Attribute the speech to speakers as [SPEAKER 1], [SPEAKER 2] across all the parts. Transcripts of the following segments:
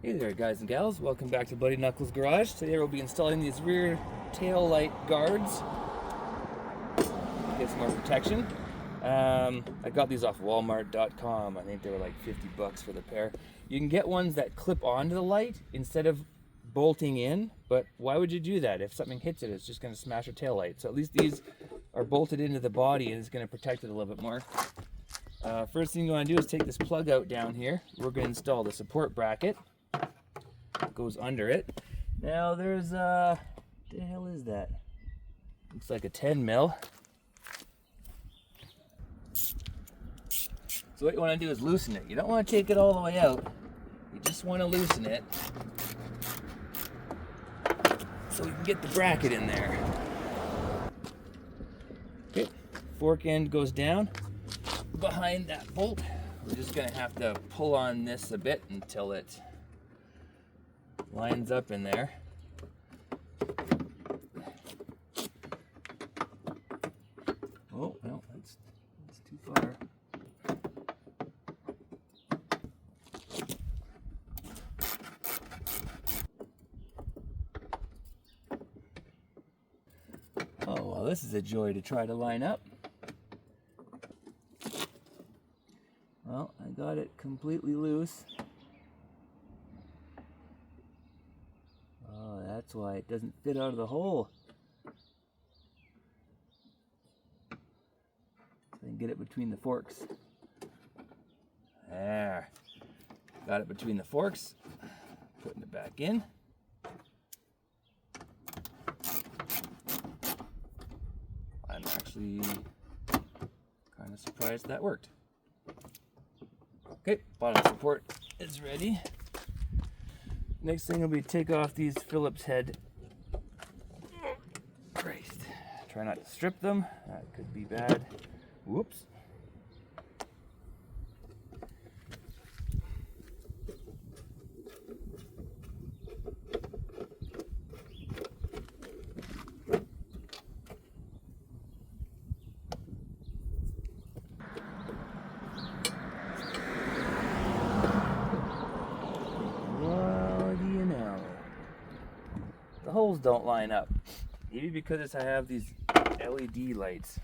[SPEAKER 1] Hey there guys and gals, welcome back to Bloody Knuckles Garage. Today we'll be installing these rear tail light guards. Get some more protection. I got these off Walmart.com. I think they were like 50 bucks for the pair. You can get ones that clip onto the light instead of bolting in, but why would you do that? If something hits it, it's just going to smash your tail light. So at least these are bolted into the body and it's going to protect it a little bit more. First thing you want to do is take this plug out down here. We're going to install the support bracket. Goes under it. Now there's what the hell is that? Looks like a 10 mil. So what you want to do is loosen it. You don't want to take it all the way out. You just want to loosen it so we can get the bracket in there. Okay, fork end goes down behind that bolt. We're just going to have to pull on this a bit until it lines up in there. Oh, no, that's too far. Oh, well, this is a joy to try to line up. Well, I got it completely loose. Oh, that's why it doesn't fit out of the hole. So I can get it between the forks. There. Got it between the forks. Putting it back in. I'm actually kind of surprised that worked. Okay, bottom support is ready. Next thing will be take off these Phillips head. Christ. Try not to strip them. That could be bad. Whoops. The holes don't line up. Maybe because I have these LED lights.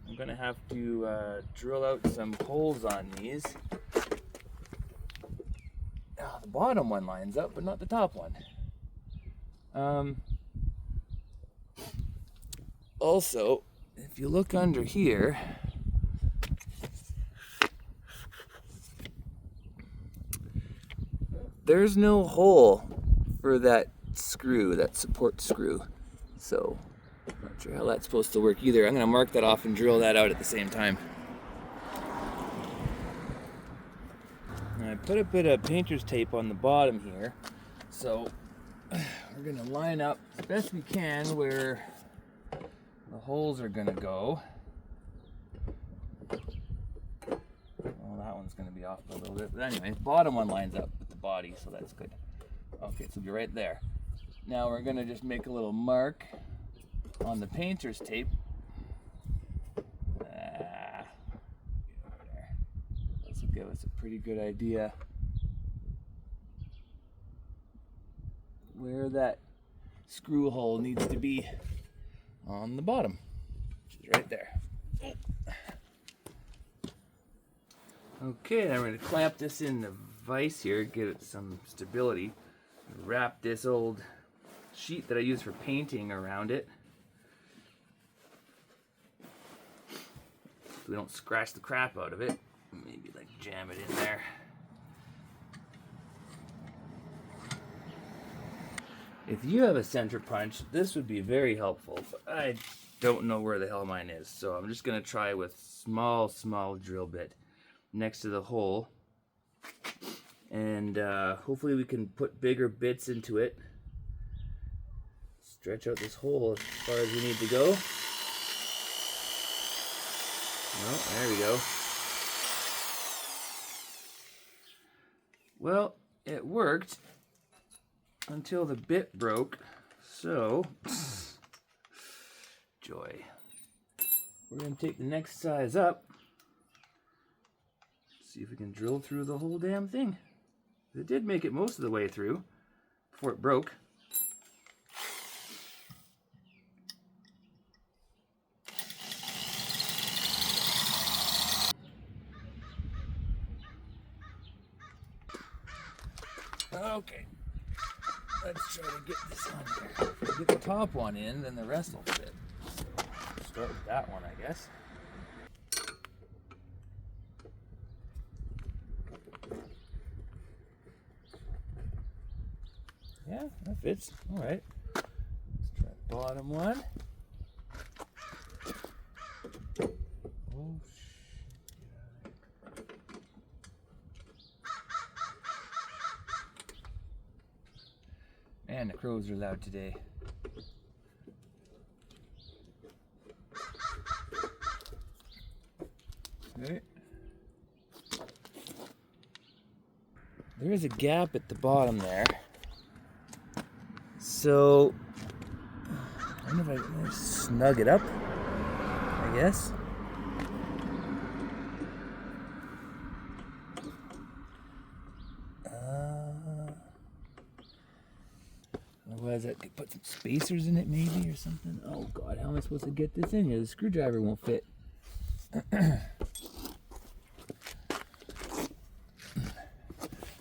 [SPEAKER 1] I'm gonna have to drill out some holes on these. Oh, the bottom one lines up, but not the top one. Also, if you look under here, there's no hole for that screw, that support screw. So, I'm not sure how that's supposed to work either. I'm going to mark that off and drill that out at the same time. And I put a bit of painter's tape on the bottom here. So, we're going to line up as best we can where the holes are going to go. Well, that one's going to be off a little bit. But anyway, the bottom one lines up with the body, so that's good. Okay, so we'll be right there. Now we're going to just make a little mark on the painter's tape. There. This will give us a pretty good idea where that screw hole needs to be on the bottom, which is right there. Okay, then we're going to clamp this in the vise here, give it some stability. Wrap this old sheet that I use for painting around it, so we don't scratch the crap out of it. Maybe like jam it in there. If you have a center punch, this would be very helpful, but I don't know where the hell mine is, so I'm just going to try with small drill bit next to the hole, and hopefully we can put bigger bits into it. Stretch out this hole as far as we need to go. Well, there we go. Well, it worked until the bit broke, so joy. We're going to take the next size up. See if we can drill through the whole damn thing. It did make it most of the way through before it broke. Okay, let's try to get this on here. If we get the top one in, then the rest will fit. Start with that one, I guess. Yeah, that fits. All right. Let's try the bottom one. Oh, man, the crows are loud today. Okay. There is a gap at the bottom there. So, I wonder if I can snug it up, I guess. Otherwise, I could put some spacers in it maybe or something. Oh God, how am I supposed to get this in here? The screwdriver won't fit.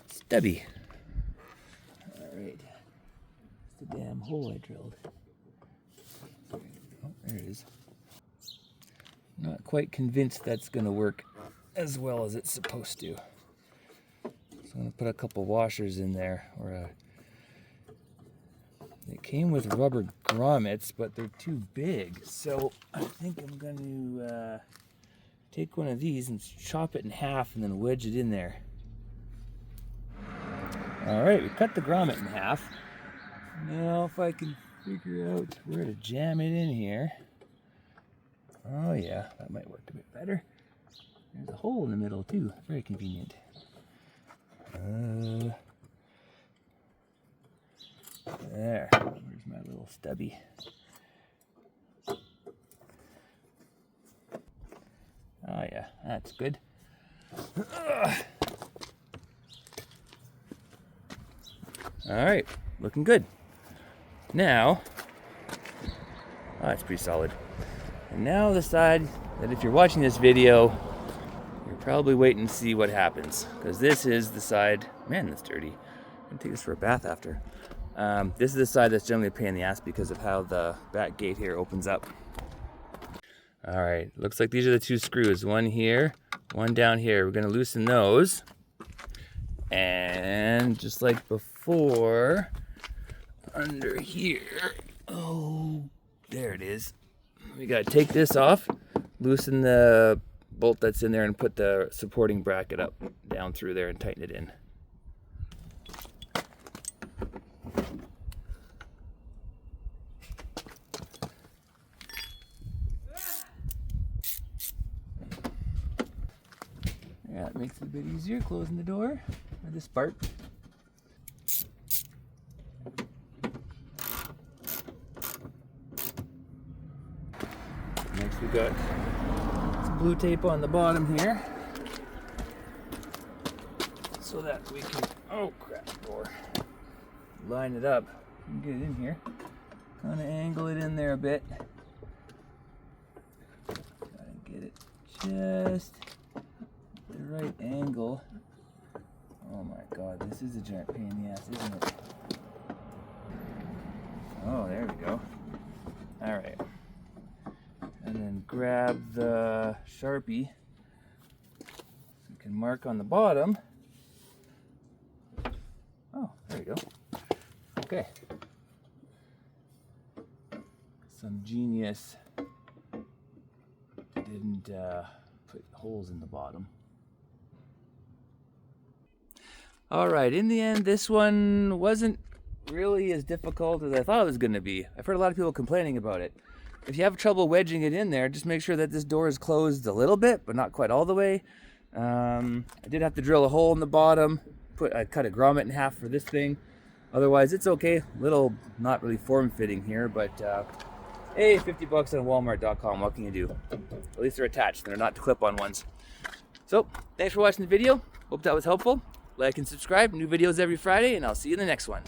[SPEAKER 1] Stubby. Alright. It's the damn hole I drilled. Oh, there it is. Not quite convinced that's going to work as well as it's supposed to. So I'm going to put a couple washers in there. They came with rubber grommets, but they're too big. So I think I'm going to take one of these and chop it in half and then wedge it in there. Alright, we cut the grommet in half. Now if I can figure out where to jam it in here. Oh yeah, that might work a bit better. There's a hole in the middle too, very convenient. There, where's my little stubby? Oh yeah, that's good. Alright, looking good. Now, oh, that's pretty solid. And now the side that if you're watching this video, you're probably waiting to see what happens. Because this is the side, man, that's dirty. I'm gonna take this for a bath after. This is the side that's generally a pain in the ass because of how the back gate here opens up. Alright, looks like these are the two screws. One here, one down here. We're gonna loosen those. And just like before, under here, oh, there it is. We gotta take this off, loosen the bolt that's in there and put the supporting bracket up, down through there and tighten it in. Yeah, it makes it a bit easier closing the door or this part. Next we got some blue tape on the bottom here so that we can, oh crap, door, line it up and get it in here. Kind of angle it in there a bit. Gotta get it just the right angle. Oh my god, this is a giant pain in the ass, isn't it? Oh, there we go. Alright. And then grab the Sharpie so we can mark on the bottom. Oh, there we go. Okay. Some genius didn't put holes in the bottom. Alright, in the end, this one wasn't really as difficult as I thought it was going to be. I've heard a lot of people complaining about it. If you have trouble wedging it in there, just make sure that this door is closed a little bit, but not quite all the way. I did have to drill a hole in the bottom. I cut a grommet in half for this thing. Otherwise, it's okay. Little, not really form-fitting here, but hey, $50 on Walmart.com. What can you do? At least they're attached. They're not clip-on ones. So, thanks for watching the video. Hope that was helpful. Like and subscribe. New videos every Friday, and I'll see you in the next one.